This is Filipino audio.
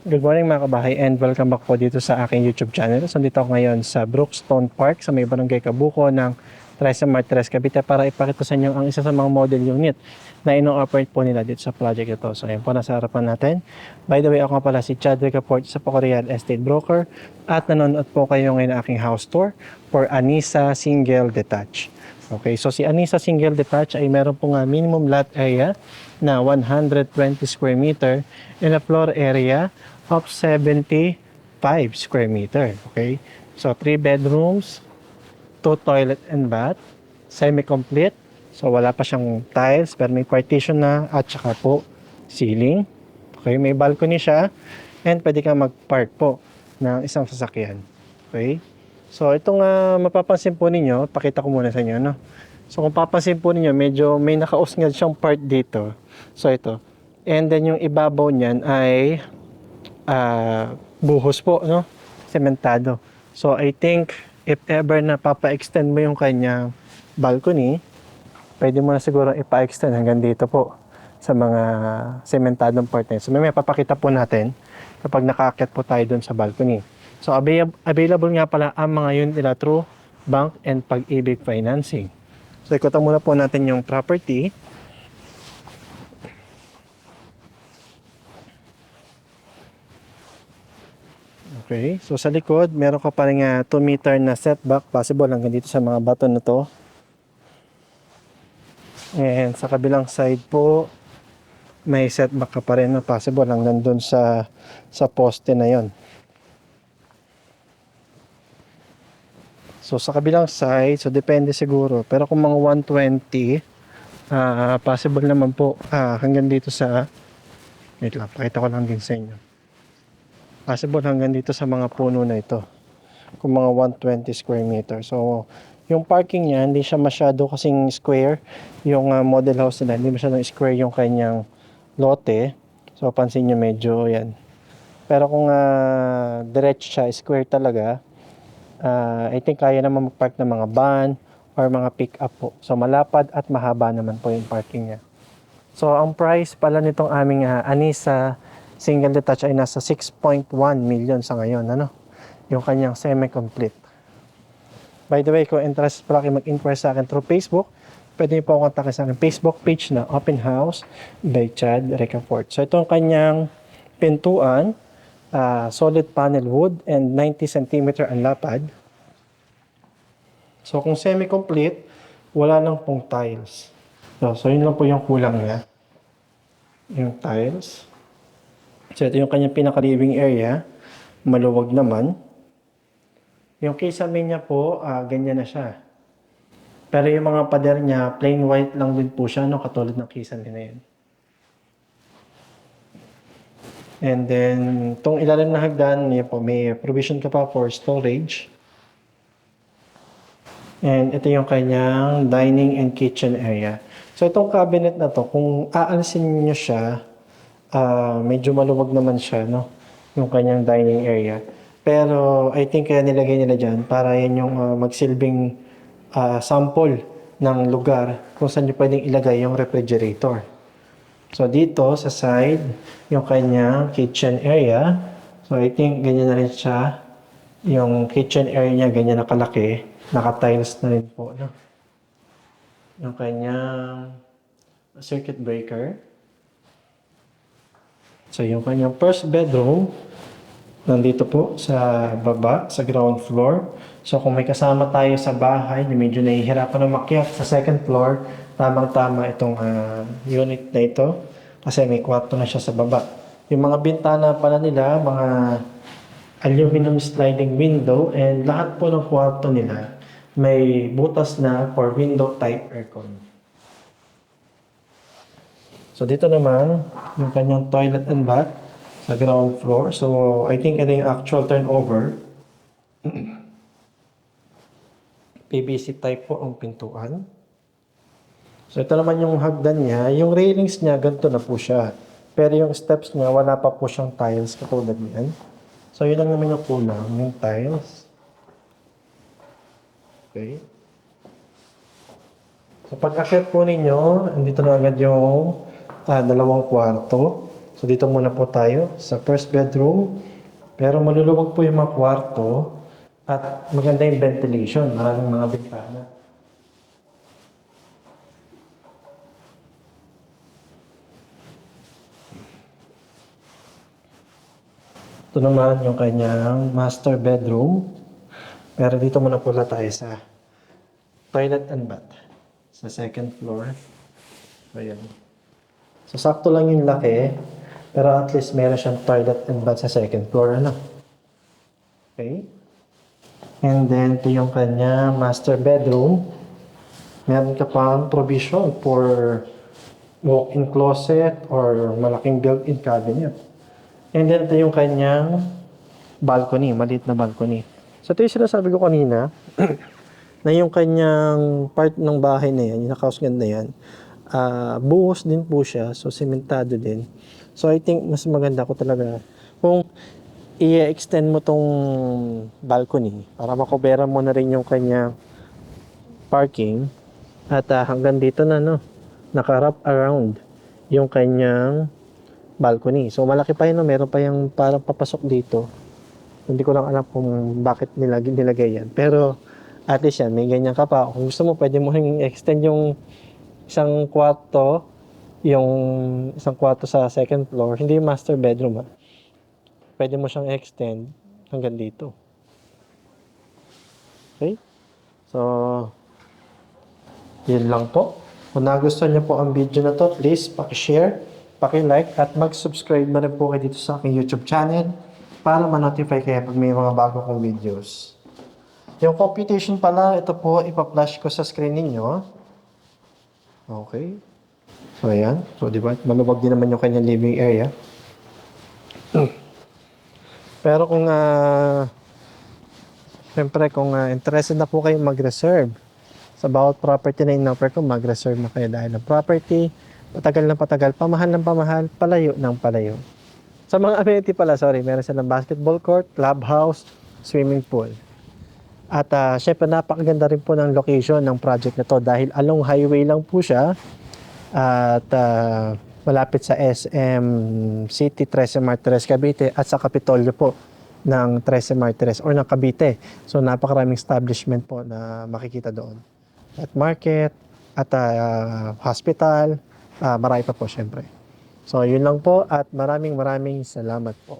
Good morning mga kabahay and welcome back po dito sa aking YouTube channel. So dito ako ngayon sa Brookstone Park sa may barangay Kabuko ng Tresa Martires, Cavite para ipakita sa inyo ang isa sa mga model unit na ino-operate po nila dito sa project ito. So ayan po nasa harapan natin. By the way, ako nga pala si Chadwick Aport sa Poco Real Estate Broker at nanonood po kayo ngayon ng aking house tour for Anisa Single Detached. Okay, so si Anisa Single Detached ay meron po nga minimum lot area na 120 square meter and a floor area of 75 square meter. Okay, so 3 bedrooms, 2 toilet and bath, semi-complete. So wala pa siyang tiles pero may partition na at saka po ceiling. Okay, may balcony siya and pwede kang mag-park po ng isang sasakyan. Okay, so itong mapapansin po ninyo, pakita ko muna sa inyo, no? So kung papansin po ninyo, medyo may nakausngad siyang part dito. So ito. And then yung ibabaw niyan ay buhos po, no? Sementado. So I think if ever na papa-extend mo yung kanyang balcony, pwede mo na siguro ipa-extend hanggang dito po sa mga sementadong part na yun. So may papakita po natin kapag nakaakyat po tayo dun sa balcony. So available nga pala ang mga unit nila through bank and Pag-ibig financing. So ikutan muna po natin yung property. Okay, so sa likod, meron ka pa rin 2 meter na setback, possible hanggang dito sa mga bato na to. And sa kabilang side po, may setback ka pa rin na possible hanggang dun sa poste na yon. So sa kabilang side, so depende siguro. Pero kung mga 120, possible naman po hanggang dito sa, wait lang, pakita ko lang din sa inyo. Possible hanggang dito sa mga puno na ito. Kung mga 120 square meter. So, yung parking niya, hindi siya masyado kasing square. Yung model house nila, hindi masyadong square yung kanyang lote. So, pansin nyo medyo yan. Pero kung diretso siya, square talaga, I think kaya naman mag-park ng mga van or mga pick-up po. So, malapad at mahaba naman po yung parking niya. So, ang price pala nitong aming Anisa Single Detached ay nasa 6.1 million sa ngayon, ano? Yung kanyang semi-complete. By the way, kung interest pala kayo mag-inquire sa akin through Facebook, pwede niyo po kontakin sa akin Facebook page na Open House by Chad Recafort. So ito ang kanyang pintuan, solid panel wood and 90 cm ang lapad. So kung semi-complete, wala lang pong tiles. So yun lang po yung kulang niya. Yung tiles. So ito yung kanyang pinaka-living area. Maluwag naman. Yung kisame niya po, ganyan na siya. Pero yung mga pader niya, plain white lang din po siya, no? Katulad ng kisame na yun. And then, itong ilalim na hagdan niya po, may provision ka pa for storage. And ito yung kanyang dining and kitchen area. So itong cabinet na to, kung aalisin niyo siya, medyo maluwag naman siya, no? Yung kanyang dining area. Pero I think kaya nilagay nila dyan para yan yung magsilbing sample ng lugar kung saan nyo pwedeng ilagay yung refrigerator. So dito sa side, yung kanyang kitchen area. So I think ganyan na rin siya. Yung kitchen area niya ganyan na kalaki. Naka-tiles na rin po, no? Yung kanyang circuit breaker. So yung kanyang first bedroom, nandito po sa baba, sa ground floor. So kung may kasama tayo sa bahay na medyo nahihirapan na makyat sa second floor, tamang-tama itong unit na ito kasi may kwarto na siya sa baba. Yung mga bintana pala nila, mga aluminum sliding window and lahat po ng kwarto nila may butas na for window type aircon. So dito naman, yung kanyang toilet and bath sa ground floor. So I think ito yung actual turnover. PVC type po ang pintuan. So ito naman yung hagdan niya. Yung railings niya, ganito na po siya. Pero yung steps niya, wala pa po siyang tiles katulad niyan. So yun lang naman yung kulang, yung tiles. Okay. So pag-akyat po ninyo, andito na agad yung dalawang kwarto. So dito muna po tayo sa first bedroom. Pero maluluwag po yung mga kwarto at maganda yung ventilation. Maraming mga bintana. Ito naman yung kanyang master bedroom. Pero dito muna po tayo sa toilet and bath. Sa second floor. So, ayan. So, sakto lang yung laki. Pero at least meron siyang toilet and bath sa second floor. Ano? Okay. And then, ito yung kanya master bedroom. Meron ka pang provision for walk-in closet or malaking built-in cabinet. And then, ito yung kanyang balcony. Maliit na balcony. So, ito yung sinasabi ko kanina na yung kanyang part ng bahay na yan, yung naka-house na yan, buhos din po siya. So, sementado din. So, I think mas maganda ko talaga kung i-extend mo tong balcony para makobera mo na rin yung kanya parking at hanggang dito na naka-wrap around yung kanyang balcony. So, malaki pa yun, meron pa yung parang papasok dito. Hindi ko lang alam kung bakit nilagay yan. Pero, at least yan, may ganyan ka pa. Kung gusto mo, pwede mo ring extend yung isang kwarto sa second floor, hindi yung master bedroom pwede mo siyang extend hanggang dito. Okay? So, yun lang po. Kung nagustuhan niyo po ang video na to, please paki-share, paki-like, at mag-subscribe na rin po kayo dito sa aking YouTube channel para ma-notify kayo pag may mga bago kong videos. Yung computation pala, ito po, ipa-flash ko sa screen ninyo. Okay. So, ayan. So, di ba? Maluwag din naman yung kanyang living area. Pero kung, siyempre, kung interested na po kayo mag-reserve sa bawat property na in-offer ko, mag-reserve na kayo dahil ang property, patagal na patagal, pamahal ng pamahal, palayo ng palayo. Sa mga amenity pala, meron silang basketball court, clubhouse, swimming pool. At syempre, napakaganda rin po ng location ng project na to dahil along highway lang po siya. At malapit sa SM City, Trece Martires, Cavite at sa Kapitolyo po ng Trece Martires or ng Cavite. So napakaraming establishment po na makikita doon. At market, at hospital, marami pa po syempre. So yun lang po at maraming salamat po.